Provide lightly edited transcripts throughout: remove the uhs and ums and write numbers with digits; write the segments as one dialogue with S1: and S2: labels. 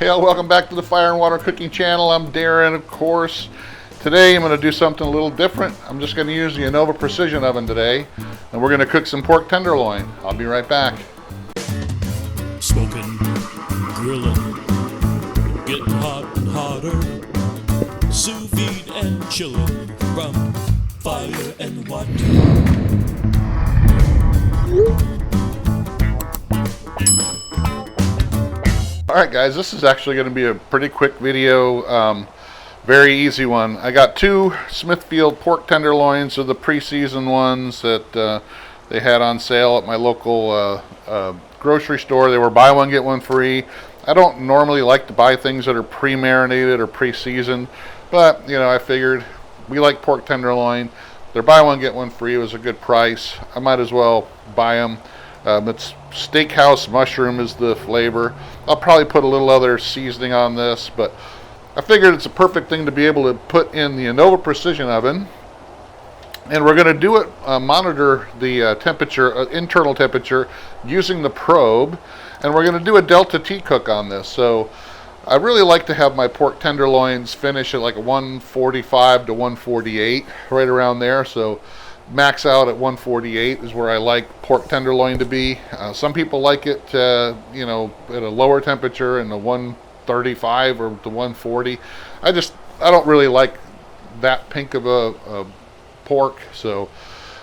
S1: Hey, welcome back to the Fire and Water Cooking Channel. I'm Darren, of course. Today I'm going to do something a little different. I'm just going to use the Anova Precision Oven today, and we're going to cook some pork tenderloin. I'll be right back.
S2: Smoking, grilling, getting hot and hotter, sous vide and chilling from fire and water.
S1: Alright guys, this is actually going to be a pretty quick video, very easy one. I got two Smithfield pork tenderloins, of the pre-seasoned ones that they had on sale at my local grocery store. They were buy one get one free. I don't normally like to buy things that are pre-marinated or pre-seasoned, but you know, I figured we like pork tenderloin. They're buy one get one free. It was a good price. I might as well buy them. It's steakhouse mushroom is the flavor. I'll probably put a little other seasoning on this, but I figured it's a perfect thing to be able to put in the Anova Precision Oven. And we're going to do it, monitor the temperature, internal temperature, using the probe. And we're going to do a Delta T cook on this. So I really like to have my pork tenderloins finish at like 145 to 148, right around there. So max out at 148 is where I like pork tenderloin to be. Some people like it, you know, at a lower temperature in the 135 or the 140. I don't really like that pink of a pork, so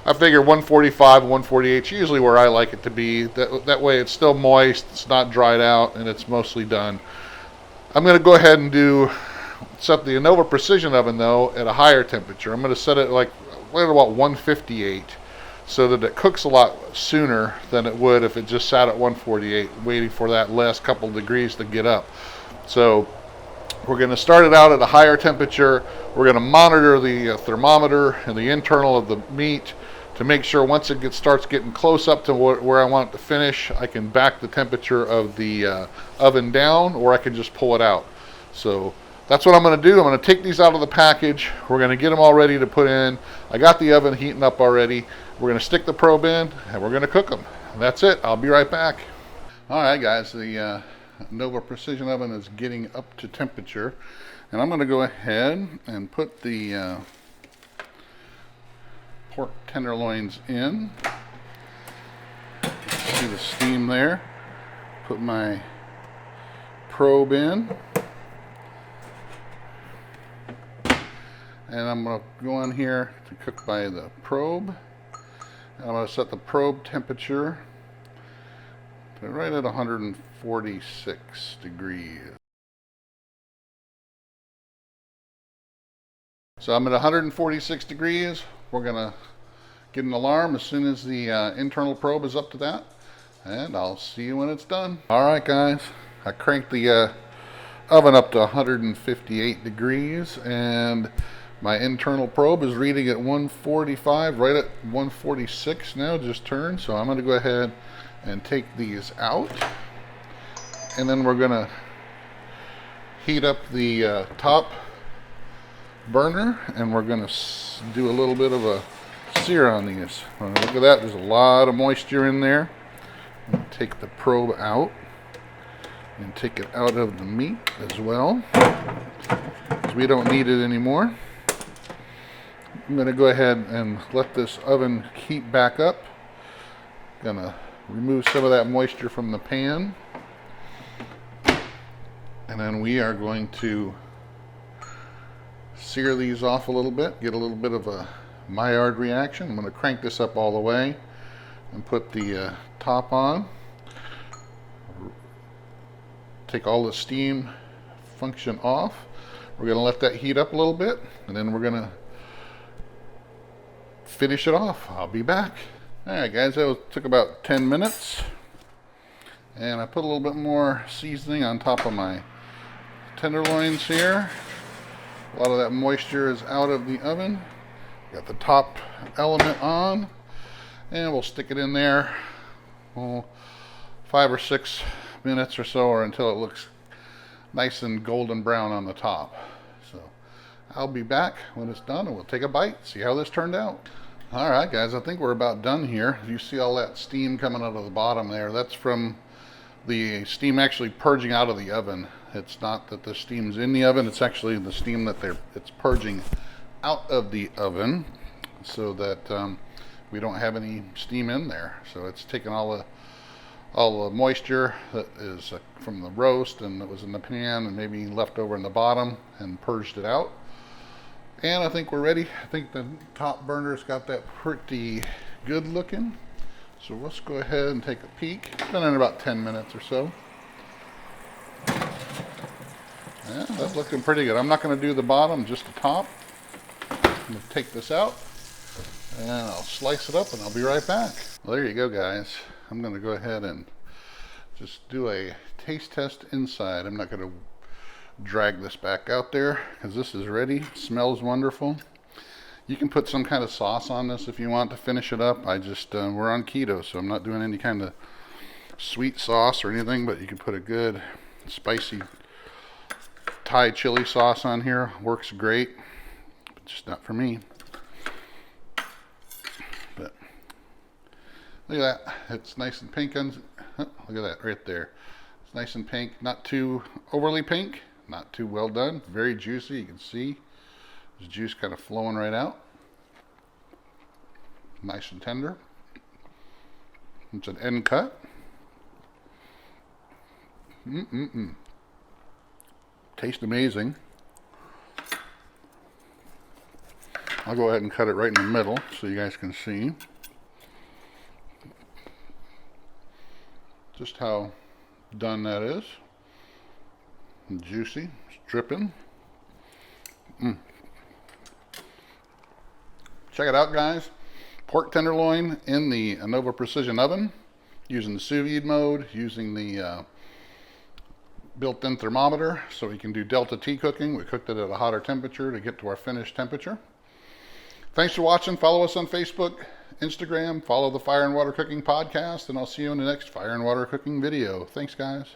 S1: I figure 145, 148 is usually where I like it to be. That way it's still moist, it's not dried out, and it's mostly done. I'm going to go ahead and set the Anova Precision Oven though at a higher temperature. I'm going to set it like right about 158 so that it cooks a lot sooner than it would if it just sat at 148 waiting for that last couple degrees to get up. So we're going to start it out at a higher temperature. We're going to monitor the thermometer and the internal of the meat to make sure once it starts getting close up to where I want it to finish, I can back the temperature of the oven down, or I can just pull it out. So that's what I'm going to do. I'm going to take these out of the package. We're going to get them all ready to put in. I got the oven heating up already. We're going to stick the probe in and we're going to cook them. And that's it. I'll be right back. All right, guys. The Anova Precision Oven is getting up to temperature. And I'm going to go ahead and put the pork tenderloins in. See the steam there. Put my probe in. And I'm going to go on here to cook by the probe. And I'm going to set the probe temperature to right at 146 degrees. So I'm at 146 degrees. We're going to get an alarm as soon as the internal probe is up to that. And I'll see you when it's done. Alright guys, I cranked the oven up to 158 degrees, and my internal probe is reading at 145, right at 146 now, just turned. So I'm going to go ahead and take these out. And then we're going to heat up the top burner, and we're going to do a little bit of a sear on these. Look at that, there's a lot of moisture in there. Take the probe out and take it out of the meat as well, because we don't need it anymore. I'm going to go ahead and let this oven heat back up. Going to remove some of that moisture from the pan. And then we are going to sear these off a little bit, get a little bit of a Maillard reaction. I'm going to crank this up all the way and put the top on. Take all the steam function off. We're going to let that heat up a little bit, and then we're going to finish it off. I'll be back. Alright guys, that took about 10 minutes. And I put a little bit more seasoning on top of my tenderloins here. A lot of that moisture is out of the oven. Got the top element on. And we'll stick it in there 5 or 6 minutes or so, or until it looks nice and golden brown on the top. So I'll be back when it's done and we'll take a bite, see how this turned out. Alright guys, I think we're about done here. You see all that steam coming out of the bottom there. That's from the steam actually purging out of the oven. It's not that the steam's in the oven, it's actually the steam that it's purging out of the oven, so that we don't have any steam in there. So it's taking all the moisture that is from the roast and that was in the pan and maybe left over in the bottom and purged it out. And I think we're ready. I think the top burner's got that pretty good looking. So let's go ahead and take a peek. It's been in about 10 minutes or so. Yeah, that's looking pretty good. I'm not going to do the bottom, just the top. I'm going to take this out and I'll slice it up and I'll be right back. Well, there you go, guys. I'm going to go ahead and just do a taste test inside. I'm not going to drag this back out there because this is ready. It smells wonderful. You can put some kind of sauce on this if you want to finish it up. I just, we're on keto, so I'm not doing any kind of sweet sauce or anything, but you can put a good spicy Thai chili sauce on here. Works great, but just not for me. But look at that. It's nice and pink. Look at that right there. It's nice and pink. Not too overly pink. Not too well done. Very juicy. You can see there's juice kind of flowing right out. Nice and tender. It's an end cut. Tastes amazing. I'll go ahead and cut it right in the middle so you guys can see just how done that is. And juicy. It's dripping. Check it out, guys. Pork tenderloin in the Anova Precision Oven, using the sous vide mode, using the built-in thermometer, so we can do delta T cooking. We cooked it at a hotter temperature to get to our finished temperature. Thanks for watching. Follow us on Facebook, Instagram, follow the Fire and Water Cooking Podcast, and I'll see you in the next Fire and Water Cooking video. Thanks, guys.